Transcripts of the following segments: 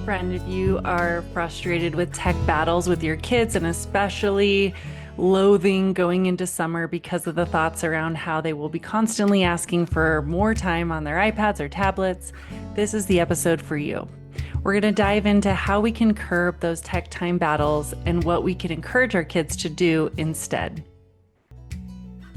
Friend, if you are frustrated with tech battles with your kids and especially loathing going into summer because of the thoughts around how they will be constantly asking for more time on their iPads or tablets, this is the episode for you. We're going to dive into how we can curb those tech time battles and what we can encourage our kids to do instead.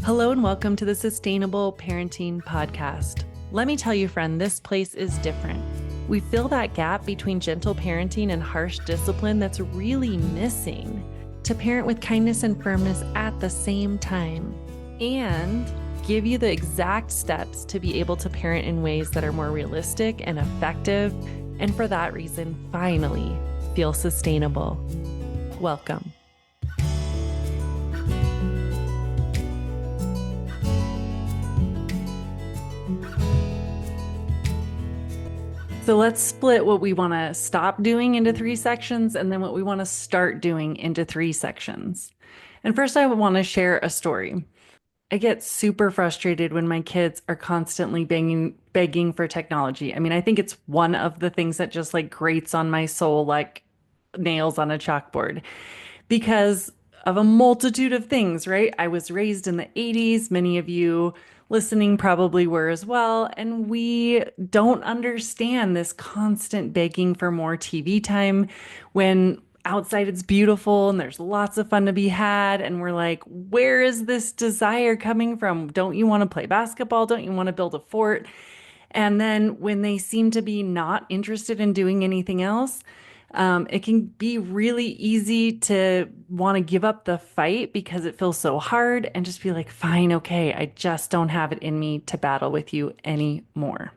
Hello and welcome to the Sustainable Parenting Podcast. Let me tell you, friend, this place is different. We fill that gap between gentle parenting and harsh discipline that's really missing to parent with kindness and firmness at the same time and give you the exact steps to be able to parent in ways that are more realistic and effective, and for that reason, finally feel sustainable. Welcome. So let's split what we want to stop doing into 3 sections and then what we want to start doing into 3 sections. And first, I want to share a story. I get super frustrated when my kids are constantly begging for technology. I mean, I think it's one of the things that just like grates on my soul like nails on a chalkboard because of a multitude of things, right? I was raised in the 80s. Many of you listening probably were as well. And we don't understand this constant begging for more TV time when outside it's beautiful and there's lots of fun to be had. And we're like, where is this desire coming from? Don't you want to play basketball? Don't you want to build a fort? And then when they seem to be not interested in doing anything else, it can be really easy to want to give up the fight because it feels so hard and just be like, fine, okay, I just don't have it in me to battle with you anymore.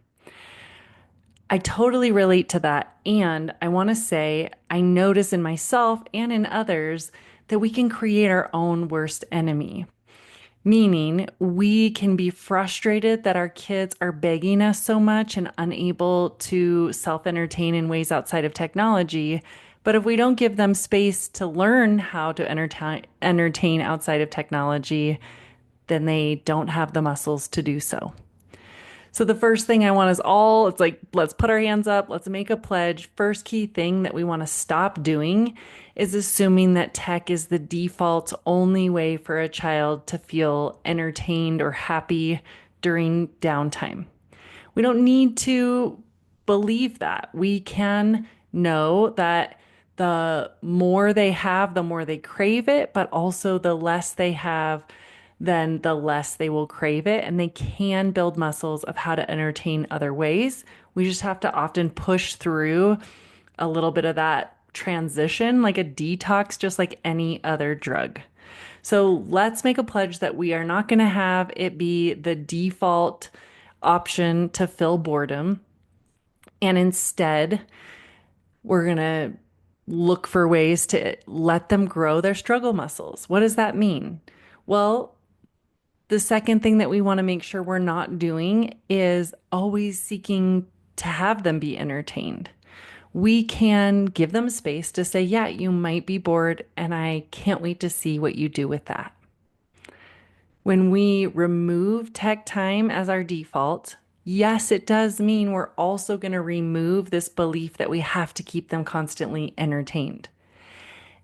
I totally relate to that. And I want to say, I notice in myself and in others that we can create our own worst enemy. Meaning, we can be frustrated that our kids are begging us so much and unable to self-entertain in ways outside of technology. But if we don't give them space to learn how to entertain outside of technology, then they don't have the muscles to do so. So the first thing I want is it's like, let's put our hands up, let's make a pledge. First key thing that we want to stop doing is assuming that tech is the default only way for a child to feel entertained or happy during downtime. We don't need to believe that. We can know that the more they have, the more they crave it, but also the less they have, then the less they will crave it. And they can build muscles of how to entertain other ways. We just have to often push through a little bit of that transition, like a detox, just like any other drug. So let's make a pledge that we are not going to have it be the default option to fill boredom. And instead, we're going to look for ways to let them grow their struggle muscles. What does that mean? Well, the second thing that we want to make sure we're not doing is always seeking to have them be entertained. We can give them space to say, yeah, you might be bored, and I can't wait to see what you do with that. When we remove tech time as our default, yes, it does mean we're also going to remove this belief that we have to keep them constantly entertained.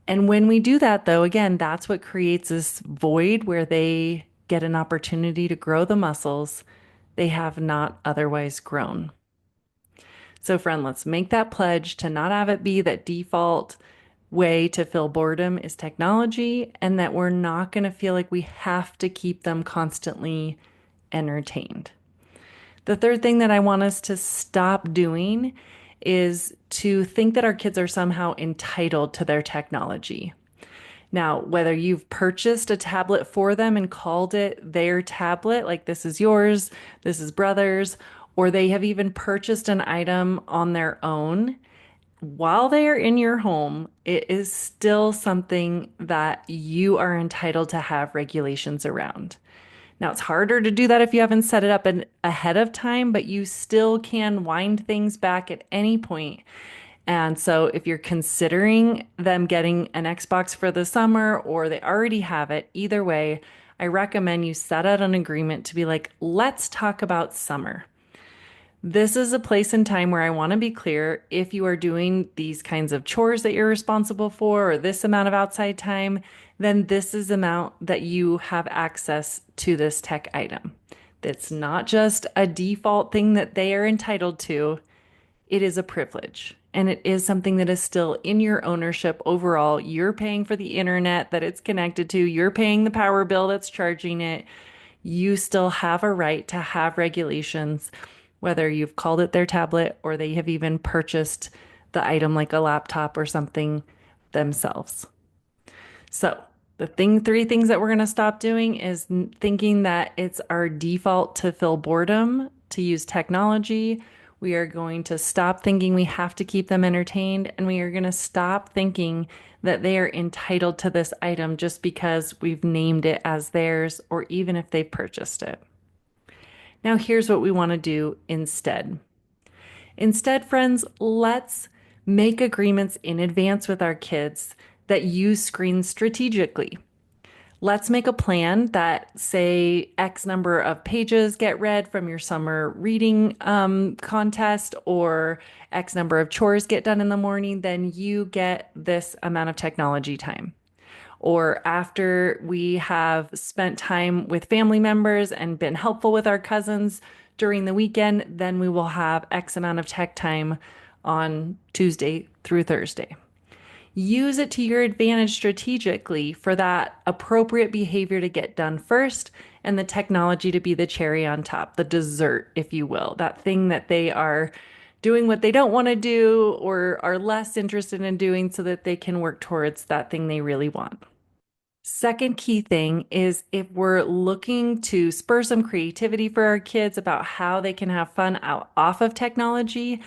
And when we do that, though, again, that's what creates this void where they get an opportunity to grow the muscles they have not otherwise grown. So, friend, let's make that pledge to not have it be that default way to fill boredom is technology, and that we're not going to feel like we have to keep them constantly entertained. The third thing that I want us to stop doing is to think that our kids are somehow entitled to their technology. Now, whether you've purchased a tablet for them and called it their tablet, like this is yours, this is brother's, or they have even purchased an item on their own, while they are in your home, it is still something that you are entitled to have regulations around. Now, it's harder to do that if you haven't set it up ahead of time, but you still can wind things back at any point. And so if you're considering them getting an Xbox for the summer or they already have it, either way, I recommend you set out an agreement to be like, let's talk about summer. This is a place and time where I want to be clear if you are doing these kinds of chores that you're responsible for or this amount of outside time, then this is the amount that you have access to this tech item. It's not just a default thing that they are entitled to, it is a privilege. And it is something that is still in your ownership overall. You're paying for the internet that it's connected to, you're paying the power bill that's charging it. You still have a right to have regulations, whether you've called it their tablet or they have even purchased the item like a laptop or something themselves. So, three things that we're going to stop doing is thinking that it's our default to fill boredom, to use technology. We are going to stop thinking we have to keep them entertained, and we are going to stop thinking that they are entitled to this item just because we've named it as theirs or even if they've purchased it. Now, here's what we want to do instead. Instead, friends, let's make agreements in advance with our kids that use screens strategically. Let's make a plan that, say, X number of pages get read from your summer reading contest, or X number of chores get done in the morning, then you get this amount of technology time. Or after we have spent time with family members and been helpful with our cousins during the weekend, then we will have X amount of tech time on Tuesday through Thursday. Use it to your advantage strategically for that appropriate behavior to get done first and the technology to be the cherry on top, the dessert, if you will, that thing that they are doing what they don't want to do or are less interested in doing so that they can work towards that thing they really want. Second key thing is if we're looking to spur some creativity for our kids about how they can have fun off of technology,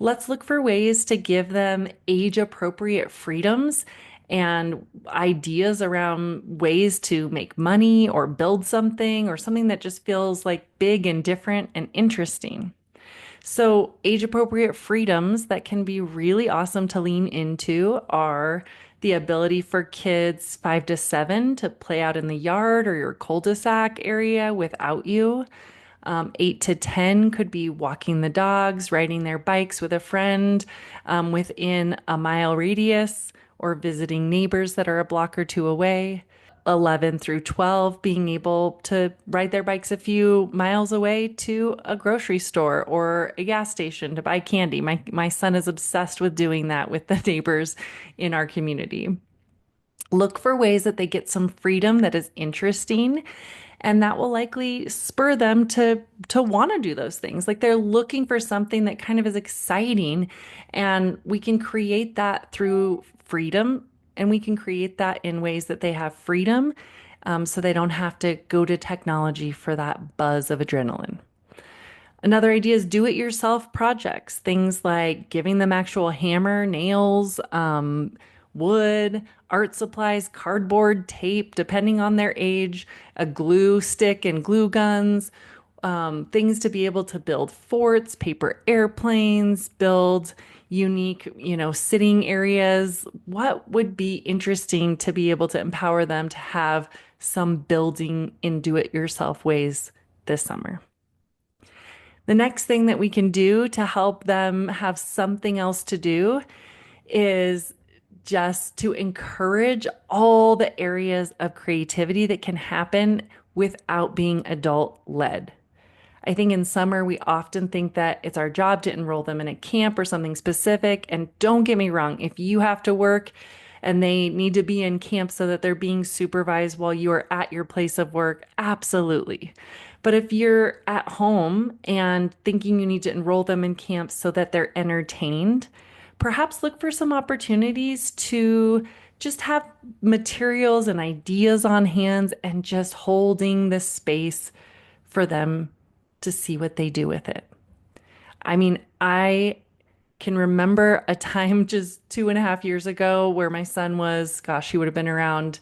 let's look for ways to give them age appropriate freedoms and ideas around ways to make money or build something or something that just feels like big and different and interesting. So, age appropriate freedoms that can be really awesome to lean into are the ability for kids 5 to 7 to play out in the yard or your cul-de-sac area without you. 8 to 10 could be walking the dogs, riding their bikes with a friend within a mile radius, or visiting neighbors that are a block or two away. 11 through 12 being able to ride their bikes a few miles away to a grocery store or a gas station to buy candy. My son is obsessed with doing that with the neighbors in our community. Look for ways that they get some freedom that is interesting, and that will likely spur them to want to do those things. Like they're looking for something that kind of is exciting, and we can create that through freedom, and we can create that in ways that they have freedom, so they don't have to go to technology for that buzz of adrenaline. Another idea is do it yourself projects, things like giving them actual hammer, nails, wood, art supplies, cardboard, tape, depending on their age, a glue stick and glue guns, things to be able to build forts, paper airplanes, build unique, sitting areas. What would be interesting to be able to empower them to have some building in do-it-yourself ways this summer? The next thing that we can do to help them have something else to do is just to encourage all the areas of creativity that can happen without being adult led. I think in summer, we often think that it's our job to enroll them in a camp or something specific. And don't get me wrong, if you have to work and they need to be in camp so that they're being supervised while you are at your place of work, absolutely. But if you're at home and thinking you need to enroll them in camps so that they're entertained, perhaps look for some opportunities to just have materials and ideas on hand and just holding the space for them to see what they do with it. I mean, I can remember a time just 2.5 years ago where my son was, gosh, he would have been around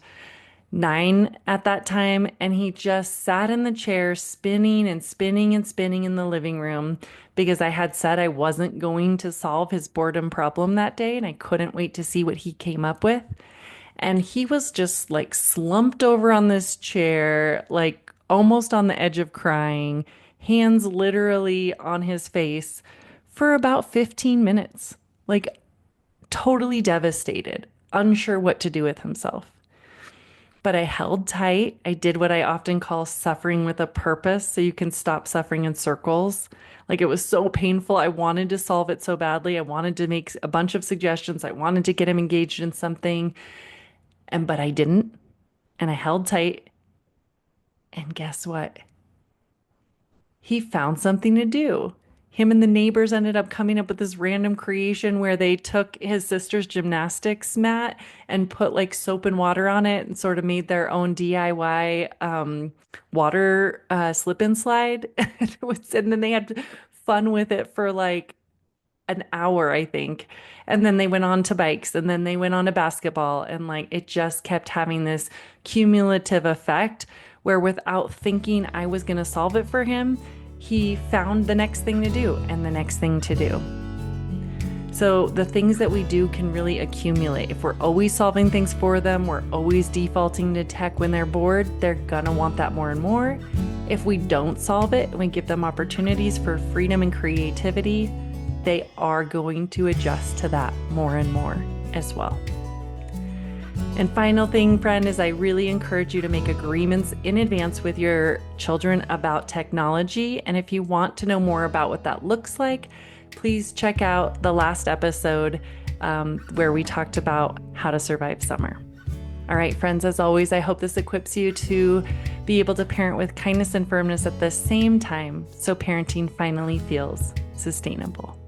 9 at that time, and he just sat in the chair spinning and spinning and spinning in the living room because I had said I wasn't going to solve his boredom problem that day, and I couldn't wait to see what he came up with. And he was just like slumped over on this chair, like almost on the edge of crying, hands literally on his face for about 15 minutes, like totally devastated, unsure what to do with himself. But I held tight. I did what I often call suffering with a purpose, so you can stop suffering in circles. Like it was so painful. I wanted to solve it so badly. I wanted to make a bunch of suggestions. I wanted to get him engaged in something, but I didn't. And I held tight. And guess what? He found something to do. Him and the neighbors ended up coming up with this random creation where they took his sister's gymnastics mat and put like soap and water on it and sort of made their own DIY water slip and slide. And then they had fun with it for like an hour, I think. And then they went on to bikes and then they went on to basketball. And like it just kept having this cumulative effect where without thinking I was going to solve it for him, he found the next thing to do and the next thing to do. So the things that we do can really accumulate. If we're always solving things for them, we're always defaulting to tech when they're bored, they're gonna want that more and more. If we don't solve it and we give them opportunities for freedom and creativity, they are going to adjust to that more and more as well. And final thing, friend, is I really encourage you to make agreements in advance with your children about technology. And if you want to know more about what that looks like, please check out the last episode where we talked about how to survive summer. All right, friends, as always, I hope this equips you to be able to parent with kindness and firmness at the same time so parenting finally feels sustainable.